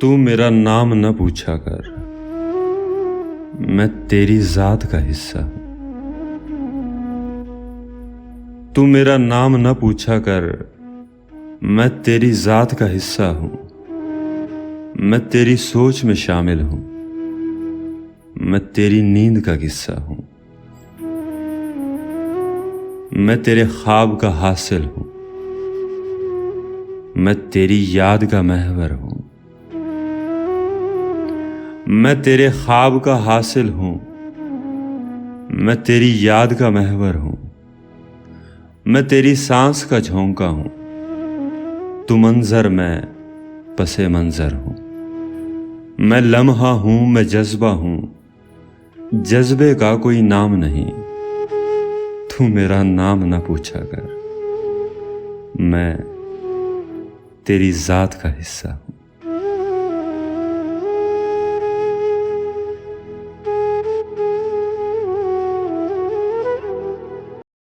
तू मेरा नाम न पूछा कर, मैं तेरी जात का हिस्सा हूं। तू मेरा नाम न पूछा कर, मैं तेरी जात का हिस्सा हूं। मैं तेरी सोच में शामिल हूं, मैं तेरी नींद का किस्सा हूं। मैं तेरे ख्वाब का हासिल हूं, मैं तेरी याद का महवर हूं। मैं तेरे ख्वाब का हासिल हूं, मैं तेरी याद का महवर हूं। मैं तेरी सांस का झोंका हूं, तू मंजर मैं पसे मंजर हूं। मैं लम्हा हूं, मैं जज्बा हूं, जज्बे का कोई नाम नहीं। तू मेरा नाम ना पूछा कर, मैं तेरी जात का हिस्सा हूं।